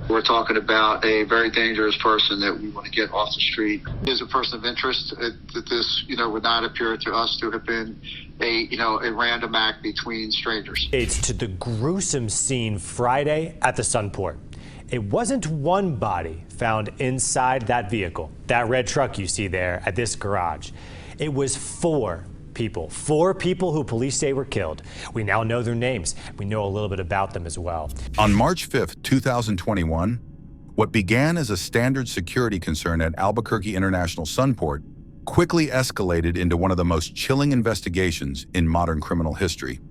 We're talking about a very dangerous person that we want to get off the street. He is a person of interest. That this, would not appear to us to have been a random act between strangers. It's to the gruesome scene Friday at the Sunport. It wasn't one body found inside that vehicle, that red truck you see there at this garage. It was four people who police say were killed. We now know their names. We know a little bit about them as well. On March 5th, 2021, what began as a standard security concern at Albuquerque International Sunport quickly escalated into one of the most chilling investigations in modern criminal history.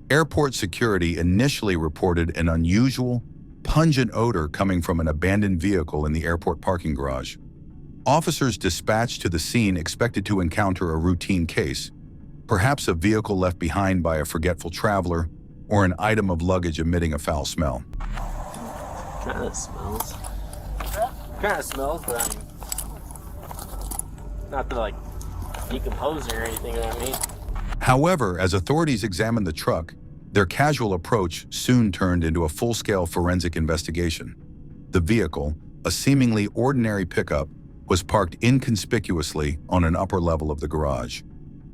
Airport security initially reported an unusual, pungent odor coming from an abandoned vehicle in the airport parking garage. Officers dispatched to the scene expected to encounter a routine case, perhaps a vehicle left behind by a forgetful traveler or an item of luggage emitting a foul smell. Kind of smells. But not to like decomposing or anything, you know what I mean? However, as authorities examined the truck, their casual approach soon turned into a full-scale forensic investigation. The vehicle, a seemingly ordinary pickup, was parked inconspicuously on an upper level of the garage.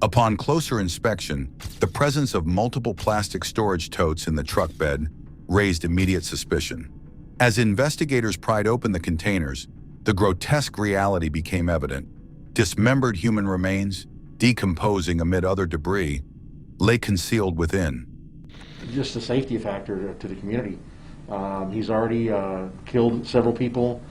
Upon closer inspection, the presence of multiple plastic storage totes in the truck bed raised immediate suspicion. As investigators pried open the containers, the grotesque reality became evident. Dismembered human remains, decomposing amid other debris, lay concealed within. Just a safety factor to the community. He's already killed several people.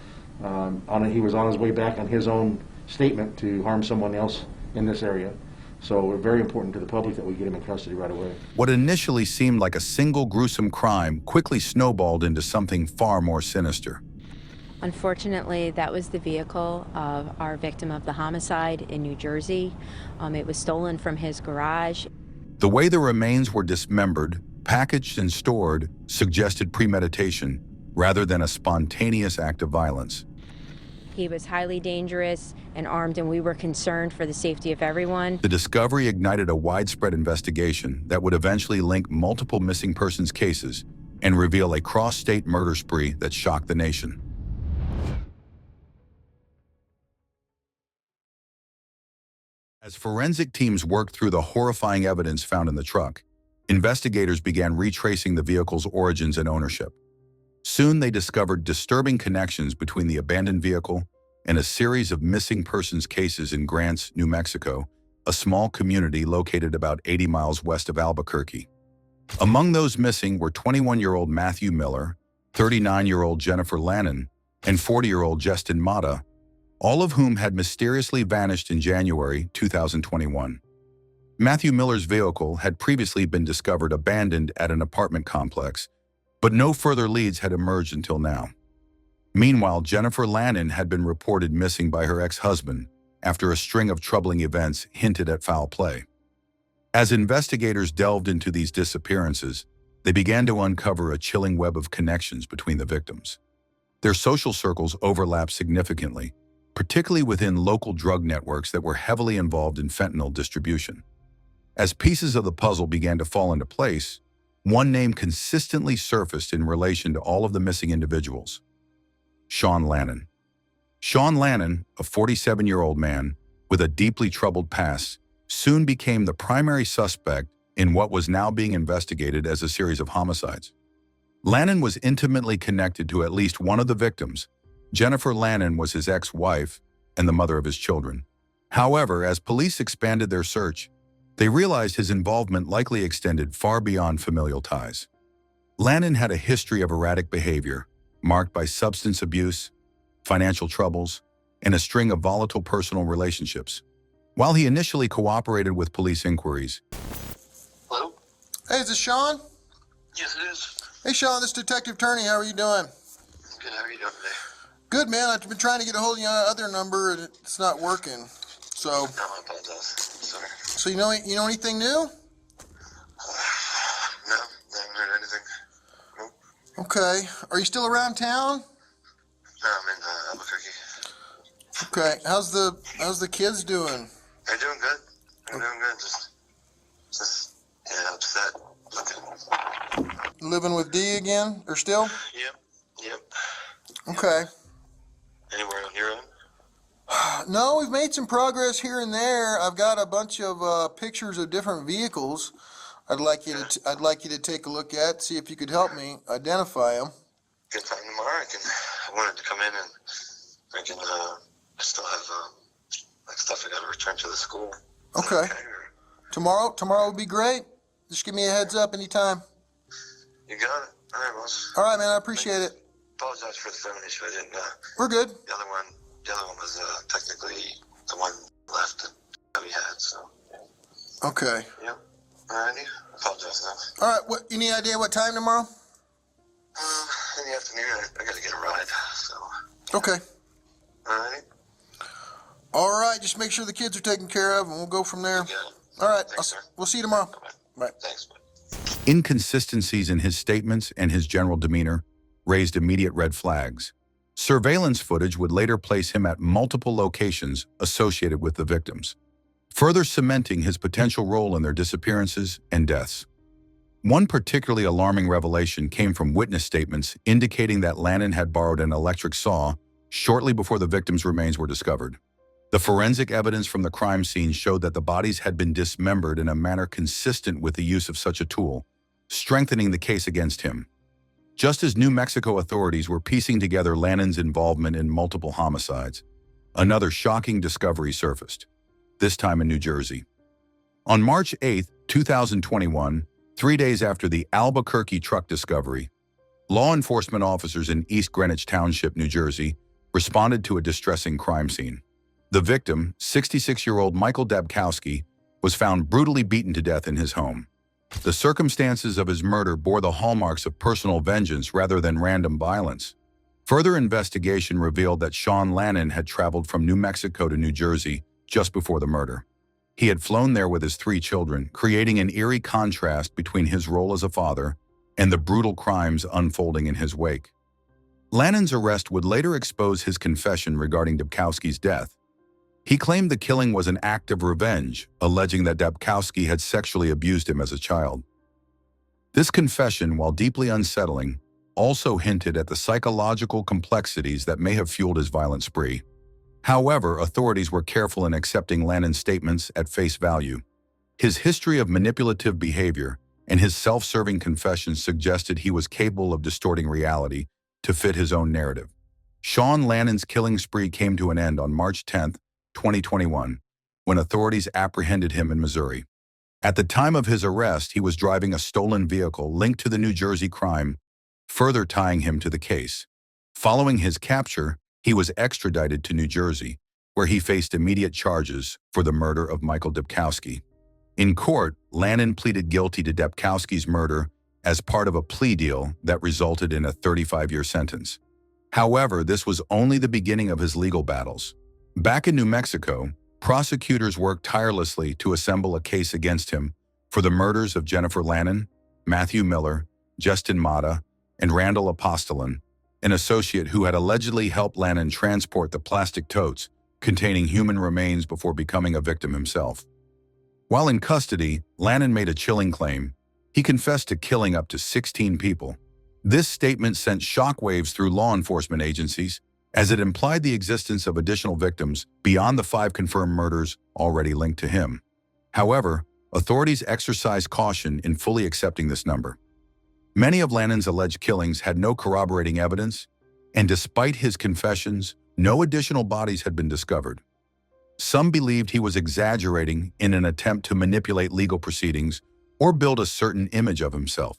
He was on his way back on his own statement to harm someone else in this area. So very important to the public that we get him in custody right away. What initially seemed like a single gruesome crime quickly snowballed into something far more sinister. Unfortunately, that was the vehicle of our victim of the homicide in New Jersey. It was stolen from his garage. The way the remains were dismembered, packaged and stored suggested premeditation rather than a spontaneous act of violence. He was highly dangerous and armed, and we were concerned for the safety of everyone. The discovery ignited a widespread investigation that would eventually link multiple missing persons cases and reveal a cross-state murder spree that shocked the nation. As forensic teams worked through the horrifying evidence found in the truck, investigators began retracing the vehicle's origins and ownership. Soon they discovered disturbing connections between the abandoned vehicle and a series of missing persons cases in Grants, New Mexico, a small community located about 80 miles west of Albuquerque. Among those missing were 21-year-old Matthew Miller, 39-year-old Jennifer Lannon, and 40-year-old Justin Mata, all of whom had mysteriously vanished in January 2021. Matthew Miller's vehicle had previously been discovered abandoned at an apartment complex, but no further leads had emerged until now. Meanwhile, Jennifer Lannon had been reported missing by her ex-husband after a string of troubling events hinted at foul play. As investigators delved into these disappearances, they began to uncover a chilling web of connections between the victims. Their social circles overlapped significantly, particularly within local drug networks that were heavily involved in fentanyl distribution. As pieces of the puzzle began to fall into place, one name consistently surfaced in relation to all of the missing individuals: Sean Lannon. Sean Lannon, a 47-year-old man with a deeply troubled past, soon became the primary suspect in what was now being investigated as a series of homicides. Lannon was intimately connected to at least one of the victims. Jennifer Lannon was his ex-wife and the mother of his children. However, as police expanded their search, they realized his involvement likely extended far beyond familial ties. Lannon had a history of erratic behavior, marked by substance abuse, financial troubles, and a string of volatile personal relationships. While he initially cooperated with police inquiries. Hello? Hey, is this Sean? Yes, it is. Hey, Sean, this is Detective Turney. How are you doing? Good, how are you doing today? Good, man. I've been trying to get a hold of your other number, and it's not working. So, No, I apologize. Sorry. so you know anything new? No, I haven't heard anything. Nope. Okay. Are you still around town? No, I'm in Albuquerque. Okay. How's the kids doing? They're doing good. They're doing good. Just upset. Living with Dee again, or still? Yep. Okay. Anywhere on your end? No, we've made some progress here and there. I've got a bunch of pictures of different vehicles. I'd like you to take a look at, see if you could help me identify them. Good time tomorrow. I wanted to come in and I can, I still have, like stuff I gotta return to the school. Is that Okay. Tomorrow would be great. Just give me a heads up anytime. You got it. All right, boss. All right, man. I appreciate it. Apologize for the phone issue. I didn't, We're good. the other one was, technically the one left that we had, so. Okay. Yeah. Alrighty. Apologize now. All right. What? Any idea what time tomorrow? In the afternoon, I gotta get a ride, so. Okay. Alrighty. All right. Just make sure the kids are taken care of, and we'll go from there. You got it. All right. Thanks, sir. We'll see you tomorrow. Bye. Bye. Thanks. Bye. Inconsistencies in his statements and his general demeanor raised immediate red flags. Surveillance footage would later place him at multiple locations associated with the victims, further cementing his potential role in their disappearances and deaths. One particularly alarming revelation came from witness statements indicating that Lannon had borrowed an electric saw shortly before the victims' remains were discovered. The forensic evidence from the crime scene showed that the bodies had been dismembered in a manner consistent with the use of such a tool, strengthening the case against him. Just as New Mexico authorities were piecing together Lannon's involvement in multiple homicides, another shocking discovery surfaced, this time in New Jersey. On March 8, 2021, 3 days after the Albuquerque truck discovery, law enforcement officers in East Greenwich Township, New Jersey, responded to a distressing crime scene. The victim, 66-year-old Michael Dabkowski, was found brutally beaten to death in his home. The circumstances of his murder bore the hallmarks of personal vengeance rather than random violence. Further investigation revealed that Sean Lannon had traveled from New Mexico to New Jersey just before the murder. He had flown there with his 3 children, creating an eerie contrast between his role as a father and the brutal crimes unfolding in his wake. Lannon's arrest would later expose his confession regarding Dabkowski's death. He claimed the killing was an act of revenge, alleging that Dabkowski had sexually abused him as a child. This confession, while deeply unsettling, also hinted at the psychological complexities that may have fueled his violent spree. However, authorities were careful in accepting Lannon's statements at face value. His history of manipulative behavior and his self-serving confessions suggested he was capable of distorting reality to fit his own narrative. Sean Lannon's killing spree came to an end on March 10, 2021, when authorities apprehended him in Missouri. At the time of his arrest, he was driving a stolen vehicle linked to the New Jersey crime, further tying him to the case. Following his capture, he was extradited to New Jersey, where he faced immediate charges for the murder of Michael Dabkowski. In court, Lannon pleaded guilty to Dabkowski's murder as part of a plea deal that resulted in a 35-year sentence. However, this was only the beginning of his legal battles. Back in New Mexico, prosecutors worked tirelessly to assemble a case against him for the murders of Jennifer Lannon, Matthew Miller, Justin Mata, and Randall Apostolin, an associate who had allegedly helped Lannon transport the plastic totes containing human remains before becoming a victim himself. While in custody, Lannon made a chilling claim. He confessed to killing up to 16 people. This statement sent shockwaves through law enforcement agencies, as it implied the existence of additional victims beyond the 5 confirmed murders already linked to him. However, authorities exercised caution in fully accepting this number. Many of Lannon's alleged killings had no corroborating evidence, and despite his confessions, no additional bodies had been discovered. Some believed he was exaggerating in an attempt to manipulate legal proceedings or build a certain image of himself.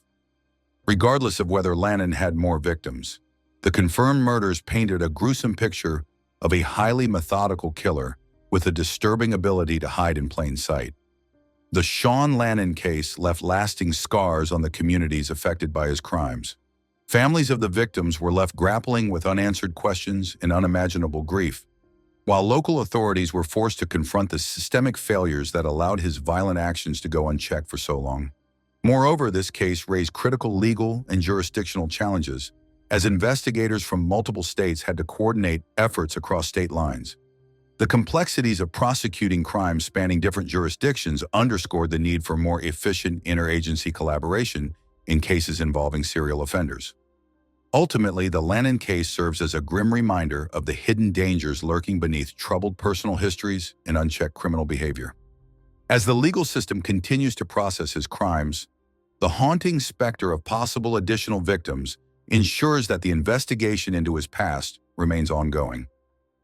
Regardless of whether Lannon had more victims, the confirmed murders painted a gruesome picture of a highly methodical killer with a disturbing ability to hide in plain sight. The Sean Lannon case left lasting scars on the communities affected by his crimes. Families of the victims were left grappling with unanswered questions and unimaginable grief, while local authorities were forced to confront the systemic failures that allowed his violent actions to go unchecked for so long. Moreover, this case raised critical legal and jurisdictional challenges, as investigators from multiple states had to coordinate efforts across state lines. The complexities of prosecuting crimes spanning different jurisdictions underscored the need for more efficient interagency collaboration in cases involving serial offenders. Ultimately, the Lannon case serves as a grim reminder of the hidden dangers lurking beneath troubled personal histories and unchecked criminal behavior. As the legal system continues to process his crimes, the haunting specter of possible additional victims ensures that the investigation into his past remains ongoing.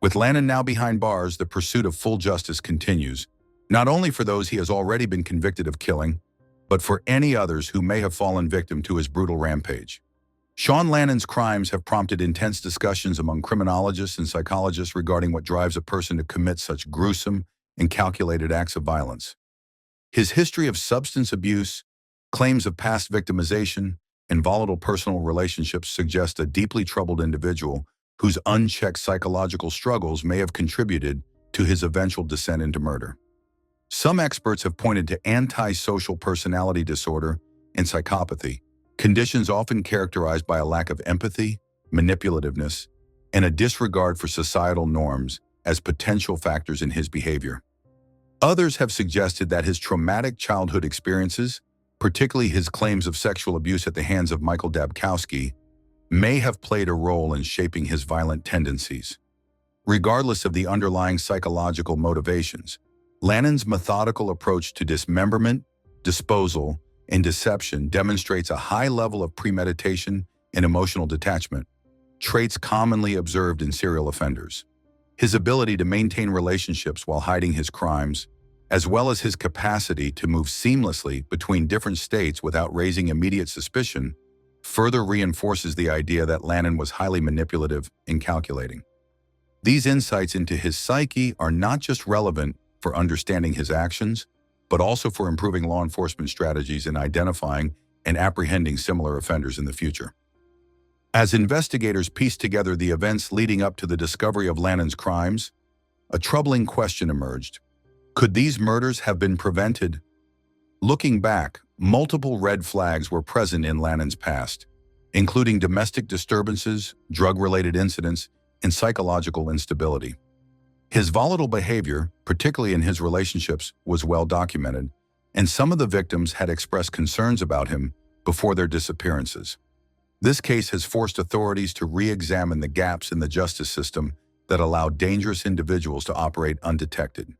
With Lannon now behind bars, the pursuit of full justice continues, not only for those he has already been convicted of killing, but for any others who may have fallen victim to his brutal rampage. Sean Lannon's crimes have prompted intense discussions among criminologists and psychologists regarding what drives a person to commit such gruesome and calculated acts of violence. His history of substance abuse, claims of past victimization, and volatile personal relationships suggest a deeply troubled individual whose unchecked psychological struggles may have contributed to his eventual descent into murder. Some experts have pointed to antisocial personality disorder and psychopathy, conditions often characterized by a lack of empathy, manipulativeness, and a disregard for societal norms as potential factors in his behavior. Others have suggested that his traumatic childhood experiences, particularly his claims of sexual abuse at the hands of Michael Dabkowski, may have played a role in shaping his violent tendencies. Regardless of the underlying psychological motivations, Lannon's methodical approach to dismemberment, disposal, and deception demonstrates a high level of premeditation and emotional detachment, traits commonly observed in serial offenders. His ability to maintain relationships while hiding his crimes, as well as his capacity to move seamlessly between different states without raising immediate suspicion, further reinforces the idea that Lannon was highly manipulative and calculating. These insights into his psyche are not just relevant for understanding his actions, but also for improving law enforcement strategies in identifying and apprehending similar offenders in the future. As investigators piece together the events leading up to the discovery of Lannon's crimes, a troubling question emerged. Could these murders have been prevented? Looking back, multiple red flags were present in Lannon's past, including domestic disturbances, drug-related incidents, and psychological instability. His volatile behavior, particularly in his relationships, was well documented, and some of the victims had expressed concerns about him before their disappearances. This case has forced authorities to re-examine the gaps in the justice system that allow dangerous individuals to operate undetected.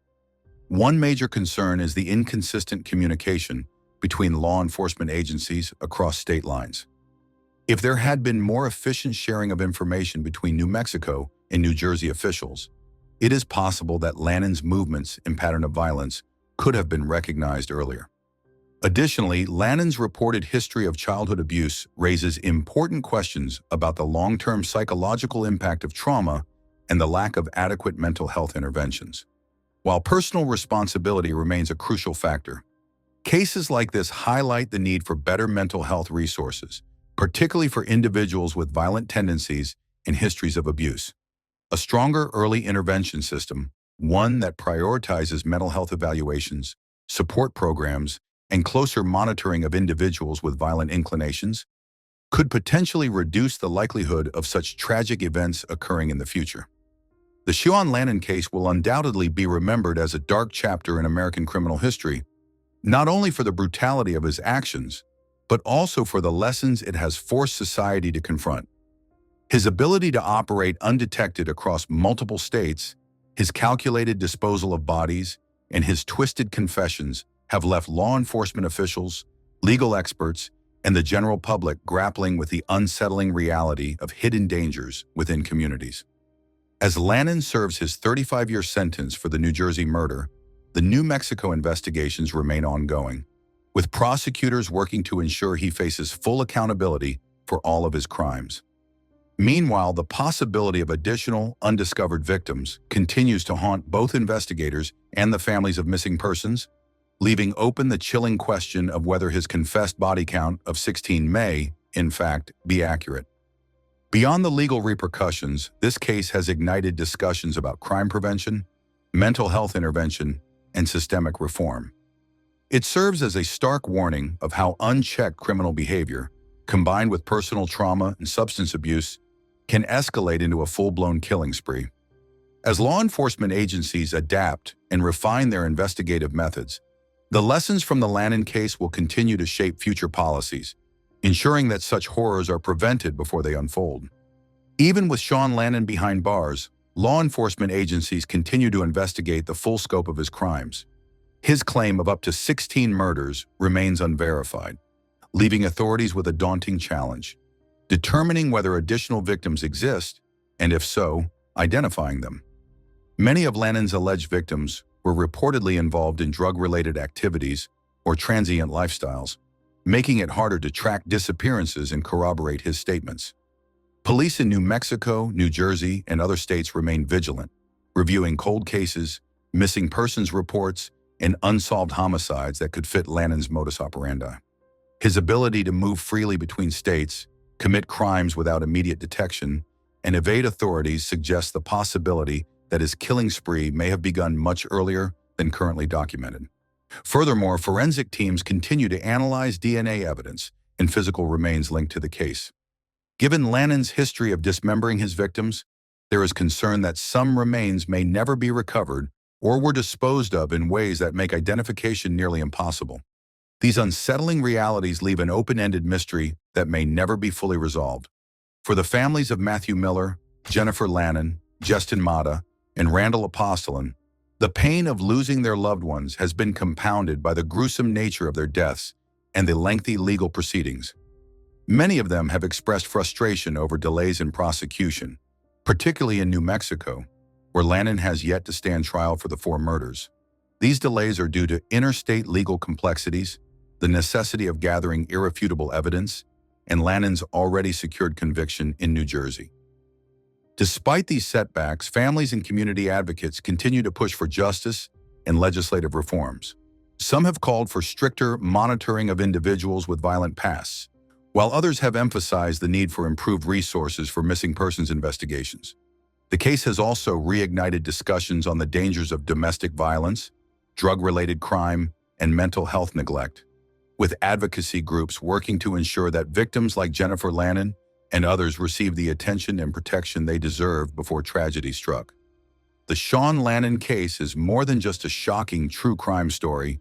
One major concern is the inconsistent communication between law enforcement agencies across state lines. If there had been more efficient sharing of information between New Mexico and New Jersey officials, it is possible that Lannon's movements and pattern of violence could have been recognized earlier. Additionally, Lannon's reported history of childhood abuse raises important questions about the long-term psychological impact of trauma and the lack of adequate mental health interventions. While personal responsibility remains a crucial factor, cases like this highlight the need for better mental health resources, particularly for individuals with violent tendencies and histories of abuse. A stronger early intervention system, one that prioritizes mental health evaluations, support programs, and closer monitoring of individuals with violent inclinations, could potentially reduce the likelihood of such tragic events occurring in the future. The Sean Lannon case will undoubtedly be remembered as a dark chapter in American criminal history, not only for the brutality of his actions, but also for the lessons it has forced society to confront. His ability to operate undetected across multiple states, his calculated disposal of bodies, and his twisted confessions have left law enforcement officials, legal experts, and the general public grappling with the unsettling reality of hidden dangers within communities. As Lannon serves his 35-year sentence for the New Jersey murder, the New Mexico investigations remain ongoing, with prosecutors working to ensure he faces full accountability for all of his crimes. Meanwhile, the possibility of additional undiscovered victims continues to haunt both investigators and the families of missing persons, leaving open the chilling question of whether his confessed body count of 16 may, in fact, be accurate. Beyond the legal repercussions, this case has ignited discussions about crime prevention, mental health intervention, and systemic reform. It serves as a stark warning of how unchecked criminal behavior, combined with personal trauma and substance abuse, can escalate into a full-blown killing spree. As law enforcement agencies adapt and refine their investigative methods, the lessons from the Lannon case will continue to shape future policies, ensuring that such horrors are prevented before they unfold. Even with Sean Lannon behind bars, law enforcement agencies continue to investigate the full scope of his crimes. His claim of up to 16 murders remains unverified, leaving authorities with a daunting challenge: determining whether additional victims exist, and if so, identifying them. Many of Lannon's alleged victims were reportedly involved in drug-related activities or transient lifestyles, making it harder to track disappearances and corroborate his statements. Police in New Mexico, New Jersey, and other states remain vigilant, reviewing cold cases, missing persons reports, and unsolved homicides that could fit Lannon's modus operandi. His ability to move freely between states, commit crimes without immediate detection, and evade authorities suggests the possibility that his killing spree may have begun much earlier than currently documented. Furthermore, forensic teams continue to analyze DNA evidence and physical remains linked to the case. Given Lannon's history of dismembering his victims, there is concern that some remains may never be recovered or were disposed of in ways that make identification nearly impossible. These unsettling realities leave an open-ended mystery that may never be fully resolved. For the families of Matthew Miller, Jennifer Lannon, Justin Mata, and Randall Apostolin, the pain of losing their loved ones has been compounded by the gruesome nature of their deaths and the lengthy legal proceedings. Many of them have expressed frustration over delays in prosecution, particularly in New Mexico, where Lannon has yet to stand trial for the 4 murders. These delays are due to interstate legal complexities, the necessity of gathering irrefutable evidence, and Lannon's already secured conviction in New Jersey. Despite these setbacks, families and community advocates continue to push for justice and legislative reforms. Some have called for stricter monitoring of individuals with violent pasts, while others have emphasized the need for improved resources for missing persons investigations. The case has also reignited discussions on the dangers of domestic violence, drug-related crime, and mental health neglect, with advocacy groups working to ensure that victims like Jennifer Lannon and others receive the attention and protection they deserve before tragedy struck. The Sean Lannon case is more than just a shocking true crime story.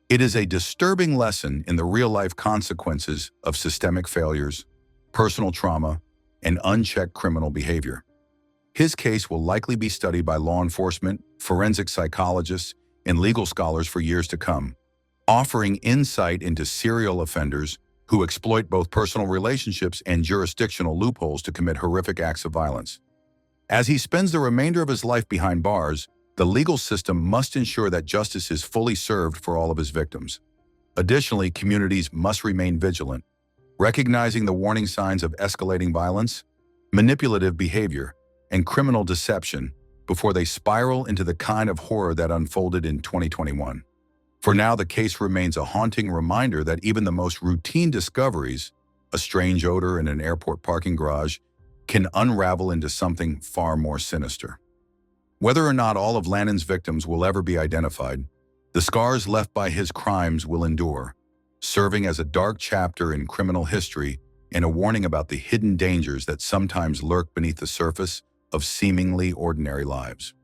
It is a disturbing lesson in the real-life consequences of systemic failures, personal trauma, and unchecked criminal behavior. His case will likely be studied by law enforcement, forensic psychologists, and legal scholars for years to come, offering insight into serial offenders who exploit both personal relationships and jurisdictional loopholes to commit horrific acts of violence. As he spends the remainder of his life behind bars, the legal system must ensure that justice is fully served for all of his victims. Additionally, communities must remain vigilant, recognizing the warning signs of escalating violence, manipulative behavior, and criminal deception before they spiral into the kind of horror that unfolded in 2021. For now, the case remains a haunting reminder that even the most routine discoveries, a strange odor in an airport parking garage, can unravel into something far more sinister. Whether or not all of Lannon's victims will ever be identified, the scars left by his crimes will endure, serving as a dark chapter in criminal history and a warning about the hidden dangers that sometimes lurk beneath the surface of seemingly ordinary lives.